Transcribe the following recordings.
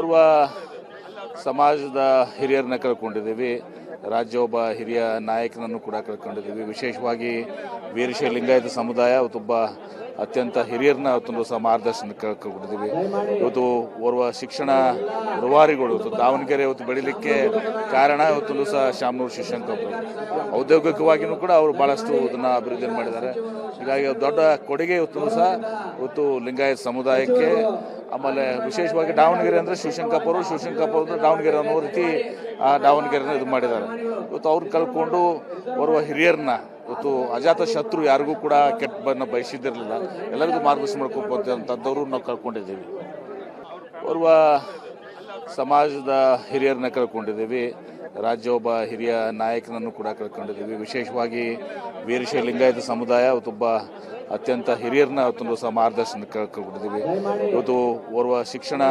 ಓರ್ವ ಸಮಾಜದ ಹಿರಿಯರನ್ನ ಕಳ್ಕೊಂಡಿದ್ದೀವಿ. ರಾಜ್ಯ ಒಬ್ಬ ಹಿರಿಯ ನಾಯಕನನ್ನು ಕೂಡ ಕಳ್ಕೊಂಡಿದ್ದೀವಿ. ವಿಶೇಷವಾಗಿ ವೀರಶೈವ ಲಿಂಗಾಯತ ಸಮುದಾಯ ಅವತ್ತೊಬ್ಬ ಅತ್ಯಂತ ಹಿರಿಯರನ್ನ ಅವತ್ತೊಂದು ಸಹ ಮಾರ್ಗದರ್ಶನ ಕಳ್ಕೊಂಡಿದ್ದೀವಿ. ಇವತ್ತು ಓರ್ವ ಶಿಕ್ಷಣ ರೂವಾರಿಗಳು ಇವತ್ತು ದಾವಣಗೆರೆ ಇವತ್ತು ಬೆಳೀಲಿಕ್ಕೆ ಕಾರಣ ಇವತ್ತೊಂದು ಸಹ ಶಾಮನೂರು ಶಿವಶಂಕರ್ ಔದ್ಯೋಗಿಕವಾಗಿಯೂ ಕೂಡ ಅವರು ಭಾಳಷ್ಟು ಇದನ್ನು ಅಭಿವೃದ್ಧಿ ಮಾಡಿದ್ದಾರೆ. ಹೀಗಾಗಿ ದೊಡ್ಡ ಕೊಡುಗೆ ಇವತ್ತು ಲಿಂಗಾಯತ ಸಮುದಾಯಕ್ಕೆ. ಆಮೇಲೆ ವಿಶೇಷವಾಗಿ ದಾವಣಗೆರೆ ಅಂದರೆ ಶಿವಶಂಕರಪ್ಪ ಅವರು ದಾವಣಗೆರೆ ಅನ್ನೋ ರೀತಿ ದಾವಣಗೆರೆನ ಇದು ಮಾಡಿದ್ದಾರೆ. ಇವತ್ತು ಅವ್ರು ಕಳ್ಕೊಂಡು ಓರ್ವ ಹಿರಿಯರನ್ನ ಇವತ್ತು ಅಜಾತ ಶತ್ರು ಯಾರಿಗೂ ಕೂಡ ಕೆಟ್ಟನ್ನು ಬಯಸಿದ್ದಿರಲಿಲ್ಲ, ಎಲ್ಲರಿಗೂ ಮಾರ್ಗದರ್ಶನ ಮಾಡ್ಕೊಂಡಂಥದ್ದವರು ನಾವು ಕಳ್ಕೊಂಡಿದ್ದೀವಿ. ಓರ್ವ ಸಮಾಜದ ಹಿರಿಯರನ್ನ ಕಳ್ಕೊಂಡಿದ್ದೀವಿ. ರಾಜ್ಯ ಒಬ್ಬ ಹಿರಿಯ ನಾಯಕನನ್ನು ಕೂಡ ಕಳ್ಕೊಂಡಿದ್ದೀವಿ. ವಿಶೇಷವಾಗಿ ವೀರಶೈವ ಲಿಂಗಾಯತ ಸಮುದಾಯ ಅವತ್ತೊಬ್ಬ ಅತ್ಯಂತ ಹಿರಿಯರನ್ನ ಅವತ್ತೊಂದು ಸಹ ಮಾರ್ಗದರ್ಶನ ಕಳ್ಕೊಂಡಿದ್ದೀವಿ. ಇವತ್ತು ಓರ್ವ ಶಿಕ್ಷಣ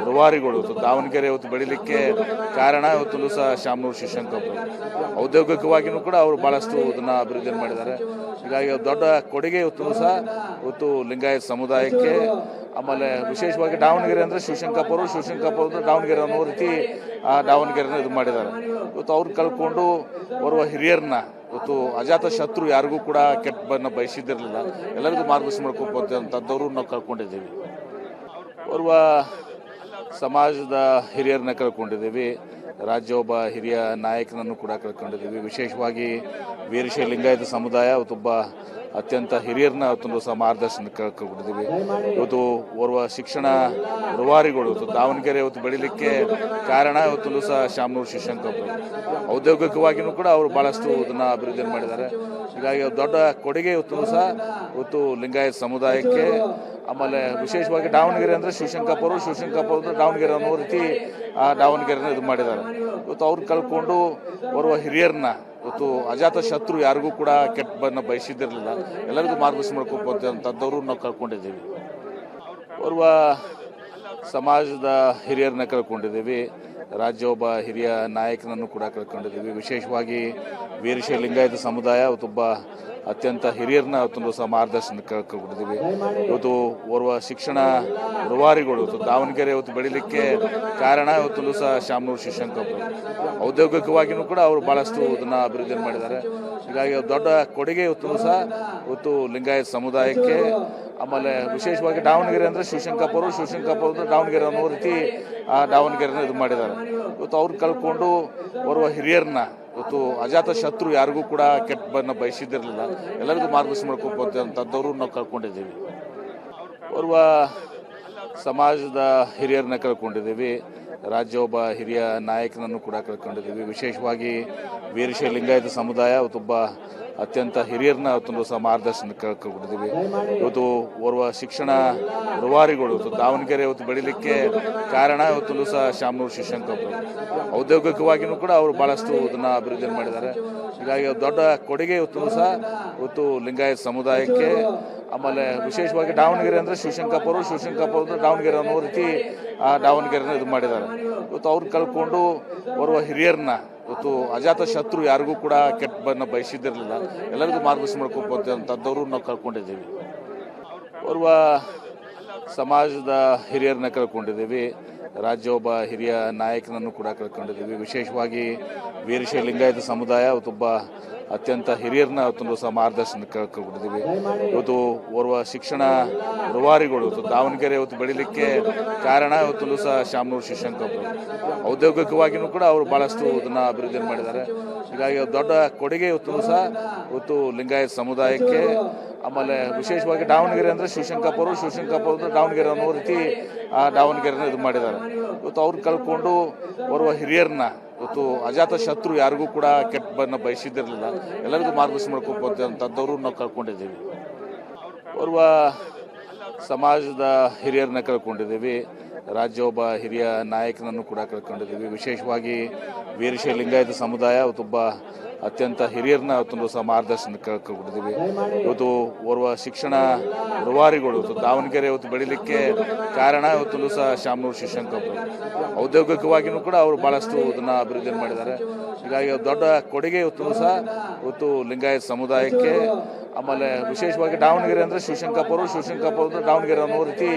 ರೂವಾರಿಗಳು ಇವತ್ತು ದಾವಣಗೆರೆ ಇವತ್ತು ಬೆಳೀಲಿಕ್ಕೆ ಕಾರಣ ಇವತ್ತೊಂದು ಸಹ ಶಾಮನೂರು ಶಿವಶಂಕರ್ ಔದ್ಯೋಗಿಕವಾಗಿಯೂ ಕೂಡ ಅವರು ಭಾಳಷ್ಟು ಇದನ್ನು ಅಭಿವೃದ್ಧಿ ಮಾಡಿದ್ದಾರೆ. ಹೀಗಾಗಿ ದೊಡ್ಡ ಕೊಡುಗೆ ಇವತ್ತು ಲಿಂಗಾಯತ ಸಮುದಾಯಕ್ಕೆ. ಆಮೇಲೆ ವಿಶೇಷವಾಗಿ ದಾವಣಗೆರೆ ಅಂದರೆ ಶಿವಶಂಕರಪ್ಪ ಅವರು ದಾವಣಗೆರೆ ಅನ್ನೋ ರೀತಿ ದಾವಣಗೆರೆನ ಇದು ಮಾಡಿದ್ದಾರೆ. ಇವತ್ತು ಅವ್ರು ಕಳ್ಕೊಂಡು ಓರ್ವ ಹಿರಿಯರನ್ನ ಇವತ್ತು ಅಜಾತ ಶತ್ರು ಯಾರಿಗೂ ಕೂಡ ಕೆಟ್ಟನ್ನು ಬಯಸಿದ್ದಿರಲಿಲ್ಲ, ಎಲ್ಲರಿಗೂ ಮಾರ್ಗದರ್ಶನ ಮಾಡ್ಕೊಂಡಂಥದ್ದವರು ನಾವು ಕಳ್ಕೊಂಡಿದ್ದೀವಿ. ಓರ್ವ ಸಮಾಜದ ಹಿರಿಯರನ್ನ ಕಳ್ಕೊಂಡಿದ್ದೀವಿ. ರಾಜ್ಯ ಒಬ್ಬ ಹಿರಿಯ ನಾಯಕನನ್ನು ಕೂಡ ಕಳ್ಕೊಂಡಿದ್ದೀವಿ. ವಿಶೇಷವಾಗಿ ವೀರಶೈವ ಲಿಂಗಾಯತ ಸಮುದಾಯ ಅವತ್ತೊಬ್ಬ ಅತ್ಯಂತ ಹಿರಿಯರನ್ನ ಅವತ್ತೊಂದು ಸಹ ಮಾರ್ಗದರ್ಶನ ಕಳ್ಕೊಂಡಿದ್ದೀವಿ. ಇವತ್ತು ಓರ್ವ ಶಿಕ್ಷಣ ರೂವಾರಿಗಳು ಇವತ್ತು ದಾವಣಗೆರೆ ಇವತ್ತು ಬೆಳೀಲಿಕ್ಕೆ ಕಾರಣ ಇವತ್ತೊಂದು ಸಹ ಶಾಮನೂರು ಶಿವಶಂಕರ್ ಔದ್ಯೋಗಿಕವಾಗಿಯೂ ಕೂಡ ಅವರು ಭಾಳಷ್ಟು ಇದನ್ನು ಅಭಿವೃದ್ಧಿ ಮಾಡಿದ್ದಾರೆ. ಹೀಗಾಗಿ ದೊಡ್ಡ ಕೊಡುಗೆ ಇವತ್ತು ಲಿಂಗಾಯತ ಸಮುದಾಯಕ್ಕೆ. ಆಮೇಲೆ ವಿಶೇಷವಾಗಿ ದಾವಣಗೆರೆ ಅಂದರೆ ಶಿವಶಂಕರಪ್ಪ ಅವರು ದಾವಣಗೆರೆ ಅನ್ನೋ ರೀತಿ ದಾವಣಗೆರೆನ ಇದು ಮಾಡಿದ್ದಾರೆ. ಇವತ್ತು ಅವ್ರು ಕಳ್ಕೊಂಡು ಓರ್ವ ಹಿರಿಯರನ್ನ ಇವತ್ತು ಅಜಾತ ಶತ್ರು ಯಾರಿಗೂ ಕೂಡ ಕೆಟ್ಟನ್ನು ಬಯಸಿದ್ದಿರಲಿಲ್ಲ, ಎಲ್ಲರಿಗೂ ಮಾರ್ಗದರ್ಶನ ಮಾಡ್ಕೊಂಡಂಥದ್ದವರು ನಾವು ಕಳ್ಕೊಂಡಿದ್ದೀವಿ. ಓರ್ವ ಸಮಾಜದ ಹಿರಿಯರನ್ನ ಕಳ್ಕೊಂಡಿದ್ದೀವಿ. ರಾಜ್ಯ ಒಬ್ಬ ಹಿರಿಯ ನಾಯಕನನ್ನು ಕೂಡ ಕಳ್ಕೊಂಡಿದ್ದೀವಿ. ವಿಶೇಷವಾಗಿ ವೀರಶೈವ ಲಿಂಗಾಯತ ಸಮುದಾಯ ಅವತ್ತೊಬ್ಬ ಅತ್ಯಂತ ಹಿರಿಯರನ್ನ ಅವತ್ತೊಂದು ಸಹ ಮಾರ್ಗದರ್ಶನ ಕಳ್ಕೊಂಡಿದ್ದೀವಿ. ಇವತ್ತು ಓರ್ವ ಶಿಕ್ಷಣ ರೂವಾರಿಗಳು ಇವತ್ತು ದಾವಣಗೆರೆ ಇವತ್ತು ಬೆಳೀಲಿಕ್ಕೆ ಕಾರಣ ಇವತ್ತೊಂದು ಸಹ ಶಾಮನೂರು ಶಿವಶಂಕರ್ ಔದ್ಯೋಗಿಕವಾಗಿಯೂ ಕೂಡ ಅವರು ಭಾಳಷ್ಟು ಇದನ್ನು ಅಭಿವೃದ್ಧಿ ಮಾಡಿದ್ದಾರೆ. ಹೀಗಾಗಿ ದೊಡ್ಡ ಕೊಡುಗೆ ಇವತ್ತು ಲಿಂಗಾಯತ ಸಮುದಾಯಕ್ಕೆ. ಆಮೇಲೆ ವಿಶೇಷವಾಗಿ ದಾವಣಗೆರೆ ಅಂದರೆ ಶಿವಶಂಕರಪ್ಪ ಅವರು ದಾವಣಗೆರೆ ಅನ್ನೋ ರೀತಿ ದಾವಣಗೆರೆನ ಇದು ಮಾಡಿದ್ದಾರೆ. ಇವತ್ತು ಅವ್ರು ಕಳ್ಕೊಂಡು ಓರ್ವ ಹಿರಿಯರನ್ನ ಇವತ್ತು ಅಜಾತ ಶತ್ರು ಯಾರಿಗೂ ಕೂಡ ಕೆಟ್ಟನ್ನು ಬಯಸಿದ್ದಿರಲಿಲ್ಲ, ಎಲ್ಲರಿಗೂ ಮಾರ್ಗದರ್ಶನ ಮಾಡ್ಕೊಂಡಂಥದ್ದವರು ನಾವು ಕಳ್ಕೊಂಡಿದ್ದೀವಿ. ಓರ್ವ ಸಮಾಜದ ಹಿರಿಯರನ್ನ ಕಳ್ಕೊಂಡಿದ್ದೀವಿ. ರಾಜ್ಯ ಒಬ್ಬ ಹಿರಿಯ ನಾಯಕನನ್ನು ಕೂಡ ಕಳ್ಕೊಂಡಿದ್ದೀವಿ. ವಿಶೇಷವಾಗಿ ವೀರಶೈವ ಲಿಂಗಾಯತ ಸಮುದಾಯ ಅವತ್ತೊಬ್ಬ ಅತ್ಯಂತ ಹಿರಿಯರನ್ನ ಅವತ್ತೊಂದು ಸಹ ಮಾರ್ಗದರ್ಶನ ಕಳ್ಕೊಂಡಿದ್ದೀವಿ. ಇವತ್ತು ಓರ್ವ ಶಿಕ್ಷಣ ರೂವಾರಿಗಳು ಇವತ್ತು ದಾವಣಗೆರೆ ಇವತ್ತು ಬೆಳೀಲಿಕ್ಕೆ ಕಾರಣ ಇವತ್ತೊಂದು ಸಹ ಶಾಮನೂರು ಶಿವಶಂಕರ್ ಔದ್ಯೋಗಿಕವಾಗಿಯೂ ಕೂಡ ಅವರು ಭಾಳಷ್ಟು ಇದನ್ನು ಅಭಿವೃದ್ಧಿ ಮಾಡಿದ್ದಾರೆ. ಹೀಗಾಗಿ ದೊಡ್ಡ ಕೊಡುಗೆ ಇವತ್ತು ಲಿಂಗಾಯತ ಸಮುದಾಯಕ್ಕೆ. ಆಮೇಲೆ ವಿಶೇಷವಾಗಿ ದಾವಣಗೆರೆ ಅಂದರೆ ಶಿವಶಂಕರಪ್ಪ ಅವರು ದಾವಣಗೆರೆ ಅನ್ನೋ ರೀತಿ ದಾವಣಗೆರೆನ ಇದು ಮಾಡಿದ್ದಾರೆ. ಇವತ್ತು ಅವ್ರು ಕಳ್ಕೊಂಡು ಓರ್ವ ಹಿರಿಯರನ್ನ ಇವತ್ತು ಅಜಾತ ಶತ್ರು ಯಾರಿಗೂ ಕೂಡ ಕೆಟ್ಟನ್ನು ಬಯಸಿದ್ದಿರಲಿಲ್ಲ, ಎಲ್ಲರಿಗೂ ಮಾರ್ಗದರ್ಶನ ಮಾಡ್ಕೊಂಡಂಥದ್ದವರು ನಾವು ಕಳ್ಕೊಂಡಿದ್ದೀವಿ. ಓರ್ವ ಸಮಾಜದ ಹಿರಿಯರನ್ನ ಕಳ್ಕೊಂಡಿದ್ದೀವಿ. ರಾಜ್ಯ ಒಬ್ಬ ಹಿರಿಯ ನಾಯಕನನ್ನು ಕೂಡ ಕಳ್ಕೊಂಡಿದ್ದೀವಿ. ವಿಶೇಷವಾಗಿ ವೀರಶೈವ ಲಿಂಗಾಯತ ಸಮುದಾಯ ಅವತ್ತೊಬ್ಬ ಅತ್ಯಂತ ಹಿರಿಯರನ್ನ ಅವತ್ತೊಂದು ಸಹ ಮಾರ್ಗದರ್ಶನ ಕಳ್ಕೊಂಡಿದ್ದೀವಿ. ಇವತ್ತು ಓರ್ವ ಶಿಕ್ಷಣ ರೂವಾರಿಗಳು ಇವತ್ತು ದಾವಣಗೆರೆ ಇವತ್ತು ಬೆಳೀಲಿಕ್ಕೆ ಕಾರಣ ಇವತ್ತೊಂದು ಸಹ ಶಾಮನೂರು ಶಿವಶಂಕರ್ ಔದ್ಯೋಗಿಕವಾಗಿಯೂ ಕೂಡ ಅವರು ಭಾಳಷ್ಟು ಇದನ್ನು ಅಭಿವೃದ್ಧಿ ಮಾಡಿದ್ದಾರೆ. ಹೀಗಾಗಿ ದೊಡ್ಡ ಕೊಡುಗೆ ಇವತ್ತು ಲಿಂಗಾಯತ ಸಮುದಾಯಕ್ಕೆ. ಆಮೇಲೆ ವಿಶೇಷವಾಗಿ ದಾವಣಗೆರೆ ಅಂದರೆ ಶಿವಶಂಕರಪ್ಪ ಅವರು ದಾವಣಗೆರೆ ಅನ್ನೋ ರೀತಿ ದಾವಣಗೆರೆನ ಇದು ಮಾಡಿದ್ದಾರೆ. ಇವತ್ತು ಅವ್ರು ಕಳ್ಕೊಂಡು ಓರ್ವ ಹಿರಿಯರನ್ನ ಇವತ್ತು ಅಜಾತ ಶತ್ರು ಯಾರಿಗೂ ಕೂಡ ಕೆಟ್ಟನ್ನು ಬಯಸಿದ್ದಿರಲಿಲ್ಲ, ಎಲ್ಲರಿಗೂ ಮಾರ್ಗದರ್ಶನ ಮಾಡ್ಕೊಂಡಂಥದ್ದವರು ನಾವು ಕಳ್ಕೊಂಡಿದ್ದೀವಿ. ಓರ್ವ ಸಮಾಜದ ಹಿರಿಯರನ್ನ ಕಳ್ಕೊಂಡಿದ್ದೀವಿ. ರಾಜ್ಯ ಒಬ್ಬ ಹಿರಿಯ ನಾಯಕನನ್ನು ಕೂಡ ಕಳ್ಕೊಂಡಿದ್ದೀವಿ. ವಿಶೇಷವಾಗಿ ವೀರಶೈವ ಲಿಂಗಾಯತ ಸಮುದಾಯ ಅವತ್ತೊಬ್ಬ ಅತ್ಯಂತ ಹಿರಿಯರನ್ನ ಇವತ್ತೊಂದು ಸಹ ಮಾರ್ಗದರ್ಶನ ಕೊಟ್ಟಿದ್ದೀವಿ. ಇವತ್ತು ಓರ್ವ ಶಿಕ್ಷಣ ರೂವಾರಿಗಳು ಇವತ್ತು ದಾವಣಗೆರೆ ಇವತ್ತು ಬೆಳಿಲಿಕ್ಕೆ ಕಾರಣ ಇವತ್ತೊಂದು ಸಹ ಶಾಮನೂರು ಶಿವಶಂಕರ್ ಔದ್ಯೋಗಿಕವಾಗಿಯೂ ಕೂಡ ಅವರು ಭಾಳಷ್ಟು ಇದನ್ನು ಅಭಿವೃದ್ಧಿ ಮಾಡಿದ್ದಾರೆ. ಹೀಗಾಗಿ ದೊಡ್ಡ ಕೊಡುಗೆ ಇವತ್ತು ಲಿಂಗಾಯತ ಸಮುದಾಯಕ್ಕೆ. ಆಮೇಲೆ ವಿಶೇಷವಾಗಿ ದಾವಣಗೆರೆ ಅಂದರೆ ಶಿವಶಂಕರಪ್ಪ ದಾವಣಗೆರೆ ಅನ್ನೋ ರೀತಿ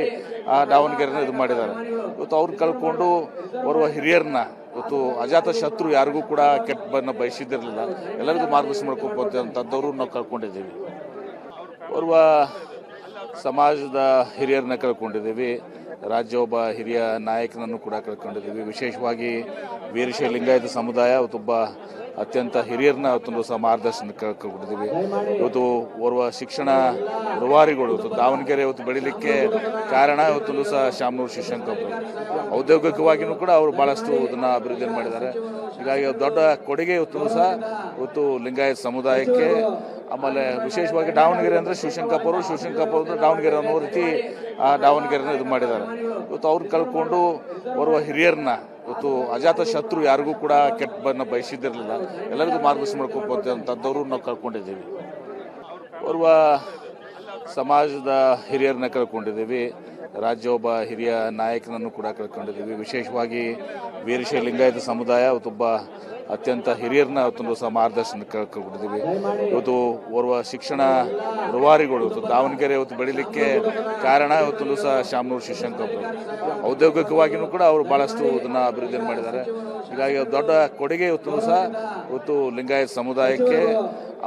ದಾವಣಗೆರೆನ ಇದು ಮಾಡಿದ್ದಾರೆ. ಇವತ್ತು ಅವ್ರು ಕಳ್ಕೊಂಡು ಬರುವ ಹಿರಿಯರನ್ನ ಇವತ್ತು ಅಜಾತ ಶತ್ರು ಯಾರಿಗೂ ಕೂಡ ಕೆಟ್ಟಬನ್ನ ಬಯಸಿದ್ದಿರಲಿಲ್ಲ, ಎಲ್ಲರಿಗೂ ಮಾರ್ಗದರ್ಶನ ಮಾಡ್ಕೊಂಡಂಥದ್ದವರು ನಾವು ಕಳ್ಕೊಂಡಿದ್ದೀವಿ. ಓರ್ವ ಸಮಾಜದ ಹಿರಿಯರನ್ನ ಕಳ್ಕೊಂಡಿದ್ದೀವಿ, ರಾಜ್ಯ ಒಬ್ಬ ಹಿರಿಯ ನಾಯಕನನ್ನು ಕೂಡ ಕಳ್ಕೊಂಡಿದ್ದೀವಿ. ವಿಶೇಷವಾಗಿ ವೀರಶೈವ ಲಿಂಗಾಯತ ಸಮುದಾಯ ಇವತ್ತೊಬ್ಬ ಅತ್ಯಂತ ಹಿರಿಯರನ್ನ ಇವತ್ತೊಂದು ಸಹ ಮಾರ್ಗದರ್ಶನ ಕೊಟ್ಟಿದ್ದೀವಿ. ಇವತ್ತು ಓರ್ವ ಶಿಕ್ಷಣ ರೂವಾರಿಗಳು ಇವತ್ತು ದಾವಣಗೆರೆ ಇವತ್ತು ಬೆಳಿಲಿಕ್ಕೆ ಕಾರಣ ಇವತ್ತೊಂದು ಸಹ ಶಾಮನೂರು ಶಿವಶಂಕರ್ ಔದ್ಯೋಗಿಕವಾಗಿಯೂ ಕೂಡ ಅವರು ಭಾಳಷ್ಟು ಇದನ್ನು ಅಭಿವೃದ್ಧಿ ಮಾಡಿದ್ದಾರೆ. ಹೀಗಾಗಿ ದೊಡ್ಡ ಕೊಡುಗೆ ಇವತ್ತು ಲಿಂಗಾಯತ ಸಮುದಾಯಕ್ಕೆ. ಆಮೇಲೆ ವಿಶೇಷವಾಗಿ ದಾವಣಗೆರೆ ಅಂದರೆ ಶಿವಶಂಕರಪ್ಪ ದಾವಣಗೆರೆ ಅನ್ನೋ ರೀತಿ ದಾವಣಗೆರೆನ ಇದು ಮಾಡಿದ್ದಾರೆ. ಇವತ್ತು ಅವ್ರು ಕಳ್ಕೊಂಡು ಬರುವ ಹಿರಿಯರನ್ನ ಇವತ್ತು ಅಜಾತ ಶತ್ರು ಯಾರಿಗೂ ಕೂಡ ಕೆಟ್ಟಬನ್ನ ಬಯಸಿದ್ದಿರಲಿಲ್ಲ, ಎಲ್ಲರಿಗೂ ಮಾರ್ಗದರ್ಶನ ಮಾಡ್ಕೊಂಡಂಥದ್ದವರು ನಾವು ಕಳ್ಕೊಂಡಿದ್ದೀವಿ. ಓರ್ವ ಸಮಾಜದ ಹಿರಿಯರನ್ನ ಕಳ್ಕೊಂಡಿದ್ದೀವಿ, ರಾಜ್ಯ ಒಬ್ಬ ಹಿರಿಯ ನಾಯಕನನ್ನು ಕೂಡ ಕಳ್ಕೊಂಡಿದ್ದೀವಿ. ವಿಶೇಷವಾಗಿ ವೀರಶೈವ ಲಿಂಗಾಯತ ಸಮುದಾಯ ಇವತ್ತೊಬ್ಬ ಅತ್ಯಂತ ಹಿರಿಯರನ್ನ ಇವತ್ತೊಂದು ಸಹ ಮಾರ್ಗದರ್ಶನ ಕೊಟ್ಟಿದ್ದೀವಿ. ಇವತ್ತು ಓರ್ವ ಶಿಕ್ಷಣ ರೂವಾರಿಗಳು ಇವತ್ತು ದಾವಣಗೆರೆ ಇವತ್ತು ಬೆಳಿಲಿಕ್ಕೆ ಕಾರಣ ಇವತ್ತೊಂದು ಸಹ ಶಾಮನೂರು ಶಿವಶಂಕರ್ ಔದ್ಯೋಗಿಕವಾಗಿಯೂ ಕೂಡ ಅವರು ಭಾಳಷ್ಟು ಇದನ್ನು ಅಭಿವೃದ್ಧಿ ಮಾಡಿದ್ದಾರೆ. ಹೀಗಾಗಿ ದೊಡ್ಡ ಕೊಡುಗೆ ಇವತ್ತು ಲಿಂಗಾಯತ ಸಮುದಾಯಕ್ಕೆ.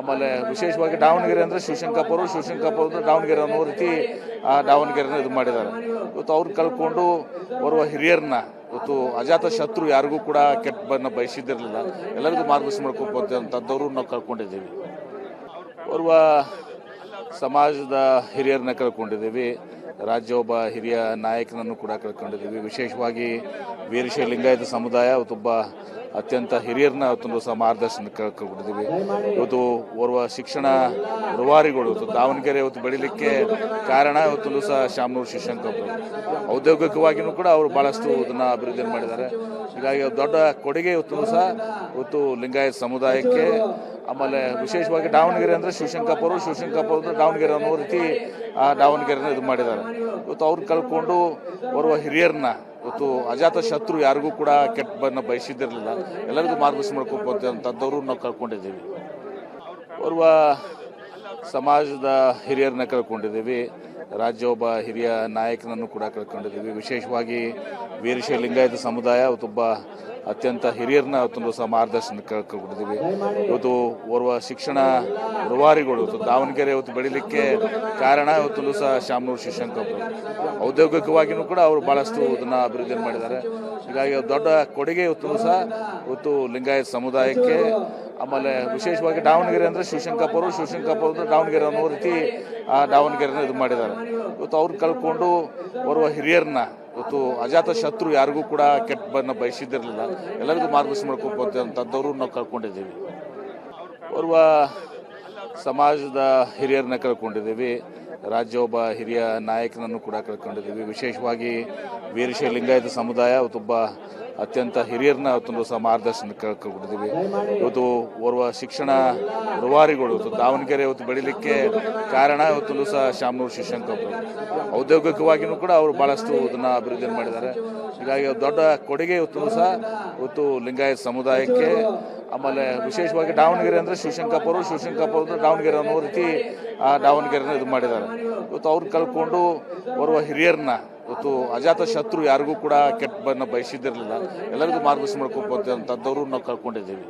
ಆಮೇಲೆ ವಿಶೇಷವಾಗಿ ದಾವಣಗೆರೆ ಅಂದರೆ ಶಿವಶಂಕರಪ್ಪ ದಾವಣಗೆರೆ ಅನ್ನೋ ರೀತಿ ದಾವಣಗೆರೆನ ಇದು ಮಾಡಿದ್ದಾರೆ. ಇವತ್ತು ಅವ್ರು ಕಳ್ಕೊಂಡು ಬರುವ ಹಿರಿಯರನ್ನ ಇವತ್ತು ಅಜಾತ ಶತ್ರು ಯಾರಿಗೂ ಕೂಡ ಕೆಟ್ಟಬನ್ನ ಬಯಸಿದ್ದಿರಲಿಲ್ಲ, ಎಲ್ಲರಿಗೂ ಮಾರ್ಗದರ್ಶನ ಮಾಡ್ಕೊಂಡಂಥದ್ದವರು ನಾವು ಕಳ್ಕೊಂಡಿದ್ದೀವಿ. ಓರ್ವ ಸಮಾಜದ ಹಿರಿಯರನ್ನ ಕಳ್ಕೊಂಡಿದ್ದೀವಿ, ರಾಜ್ಯ ಒಬ್ಬ ಹಿರಿಯ ನಾಯಕನನ್ನು ಕೂಡ ಕಳ್ಕೊಂಡಿದ್ದೀವಿ. ವಿಶೇಷವಾಗಿ ವೀರಶೈವ ಲಿಂಗಾಯತ ಸಮುದಾಯ ಇವತ್ತೊಬ್ಬ ಅತ್ಯಂತ ಹಿರಿಯರನ್ನ ಇವತ್ತೊಂದು ಸಹ ಮಾರ್ಗದರ್ಶನ ಕೊಟ್ಟಿದ್ದೀವಿ. ಇವತ್ತು ಓರ್ವ ಶಿಕ್ಷಣ ರೂವಾರಿಗಳು ಇವತ್ತು ದಾವಣಗೆರೆ ಇವತ್ತು ಬೆಳಿಲಿಕ್ಕೆ ಕಾರಣ ಇವತ್ತೊಂದು ಸಹ ಶಾಮನೂರು ಶಿವಶಂಕರ್ ಔದ್ಯೋಗಿಕವಾಗಿಯೂ ಕೂಡ ಅವರು ಭಾಳಷ್ಟು ಇದನ್ನು ಅಭಿವೃದ್ಧಿ ಮಾಡಿದ್ದಾರೆ. ಹೀಗಾಗಿ ದೊಡ್ಡ ಕೊಡುಗೆ ಇವತ್ತು ಲಿಂಗಾಯತ ಸಮುದಾಯಕ್ಕೆ. ಆಮೇಲೆ ವಿಶೇಷವಾಗಿ ದಾವಣಗೆರೆ ಅಂದರೆ ಶಿವಶಂಕರಪ್ಪ ದಾವಣಗೆರೆ ಅನ್ನೋ ರೀತಿ ದಾವಣಗೆರೆನ ಇದು ಮಾಡಿದ್ದಾರೆ. ಇವತ್ತು ಅವ್ರು ಕಳ್ಕೊಂಡು ಬರುವ ಹಿರಿಯರನ್ನ ಇವತ್ತು ಅಜಾತ ಶತ್ರು ಯಾರಿಗೂ ಕೂಡ ಕೆಟ್ಟಬನ್ನ ಬಯಸಿದ್ದಿರಲಿಲ್ಲ, ಎಲ್ಲರಿಗೂ ಮಾರ್ಗದರ್ಶನ ಮಾಡ್ಕೊಂಡಂಥದ್ದವರು ನಾವು ಕಳ್ಕೊಂಡಿದ್ದೀವಿ. ಓರ್ವ ಸಮಾಜದ ಹಿರಿಯರನ್ನ ಕಳ್ಕೊಂಡಿದ್ದೀವಿ, ರಾಜ್ಯ ಒಬ್ಬ ಹಿರಿಯ ನಾಯಕನನ್ನು ಕೂಡ ಕಳ್ಕೊಂಡಿದ್ದೀವಿ. ವಿಶೇಷವಾಗಿ ವೀರಶೈವ ಲಿಂಗಾಯತ ಸಮುದಾಯ ಇವತ್ತೊಬ್ಬ ಅತ್ಯಂತ ಹಿರಿಯರನ್ನ ಇವತ್ತೊಂದು ಸಹ ಮಾರ್ಗದರ್ಶನ ಕೊಟ್ಟಿದ್ದೀವಿ. ಇವತ್ತು ಓರ್ವ ಶಿಕ್ಷಣ ರೂವಾರಿಗಳು ಇವತ್ತು ದಾವಣಗೆರೆ ಇವತ್ತು ಬೆಳಿಲಿಕ್ಕೆ ಕಾರಣ ಇವತ್ತೊಂದು ಸಹ ಶಾಮನೂರು ಶಿವಶಂಕರ್ ಔದ್ಯೋಗಿಕವಾಗಿಯೂ ಕೂಡ ಅವರು ಭಾಳಷ್ಟು ಇದನ್ನು ಅಭಿವೃದ್ಧಿ ಮಾಡಿದ್ದಾರೆ. ಹೀಗಾಗಿ ದೊಡ್ಡ ಕೊಡುಗೆ ಇವತ್ತು ಲಿಂಗಾಯತ ಸಮುದಾಯಕ್ಕೆ. ಆಮೇಲೆ ವಿಶೇಷವಾಗಿ ದಾವಣಗೆರೆ ಅಂದರೆ ಶಿವಶಂಕರಪ್ಪ ದಾವಣಗೆರೆ ಅನ್ನೋ ರೀತಿ ದಾವಣಗೆರೆನ ಇದು ಮಾಡಿದ್ದಾರೆ. ಇವತ್ತು ಅವ್ರು ಕಳ್ಕೊಂಡು ಬರುವ ಹಿರಿಯರನ್ನ ಇವತ್ತು ಅಜಾತ ಶತ್ರು ಯಾರಿಗೂ ಕೂಡ ಕೆಟ್ಟಬನ್ನ ಬಯಸಿದ್ದಿರಲಿಲ್ಲ, ಎಲ್ಲರಿಗೂ ಮಾರ್ಗದರ್ಶನ ಮಾಡ್ಕೊಂಡಂಥದ್ದವರು ನಾವು ಕಳ್ಕೊಂಡಿದ್ದೀವಿ. ಓರ್ವ ಸಮಾಜದ ಹಿರಿಯರನ್ನ ಕಳ್ಕೊಂಡಿದ್ದೀವಿ, ರಾಜ್ಯ ಒಬ್ಬ ಹಿರಿಯ ನಾಯಕನನ್ನು ಕೂಡ ಕಳ್ಕೊಂಡಿದ್ದೀವಿ. ವಿಶೇಷವಾಗಿ ವೀರಶೈವ ಲಿಂಗಾಯತ ಸಮುದಾಯ ಇವತ್ತೊಬ್ಬ ಅತ್ಯಂತ ಹಿರಿಯರನ್ನ ಇವತ್ತೊಂದು ಸಹ ಮಾರ್ಗದರ್ಶನ ಕೊಟ್ಟಿದ್ದೀವಿ. ಇವತ್ತು ಓರ್ವ ಶಿಕ್ಷಣ ರೂವಾರಿಗಳು ಇವತ್ತು ದಾವಣಗೆರೆ ಇವತ್ತು ಬೆಳಿಲಿಕ್ಕೆ ಕಾರಣ ಇವತ್ತೊಂದು ಸಹ ಶಾಮನೂರು ಶಿವಶಂಕರ್ ಔದ್ಯೋಗಿಕವಾಗಿಯೂ ಕೂಡ ಅವರು ಭಾಳಷ್ಟು ಇದನ್ನು ಅಭಿವೃದ್ಧಿ ಮಾಡಿದ್ದಾರೆ. ಹೀಗಾಗಿ ದೊಡ್ಡ ಕೊಡುಗೆ ಇವತ್ತು ಲಿಂಗಾಯತ ಸಮುದಾಯಕ್ಕೆ. ಆಮೇಲೆ ವಿಶೇಷವಾಗಿ ದಾವಣಗೆರೆ ಅಂದರೆ ಶಿವಶಂಕರಪ್ಪ ದಾವಣಗೆರೆ ಅನ್ನೋ ರೀತಿ ದಾವಣಗೆರೆನ ಇದು ಮಾಡಿದ್ದಾರೆ. ಇವತ್ತು ಅವ್ರು ಕಳ್ಕೊಂಡು ಬರುವ ಹಿರಿಯರನ್ನ ಇವತ್ತು ಅಜಾತ ಶತ್ರು ಯಾರಿಗೂ ಕೂಡ ಕೆಟ್ಟಬನ್ನ ಬಯಸಿದ್ದಿರಲಿಲ್ಲ, ಎಲ್ಲರಿಗೂ ಮಾರ್ಗದರ್ಶನ ಮಾಡ್ಕೊಂಡಂಥದ್ದವರು ನಾವು ಕಳ್ಕೊಂಡಿದ್ದೀವಿ.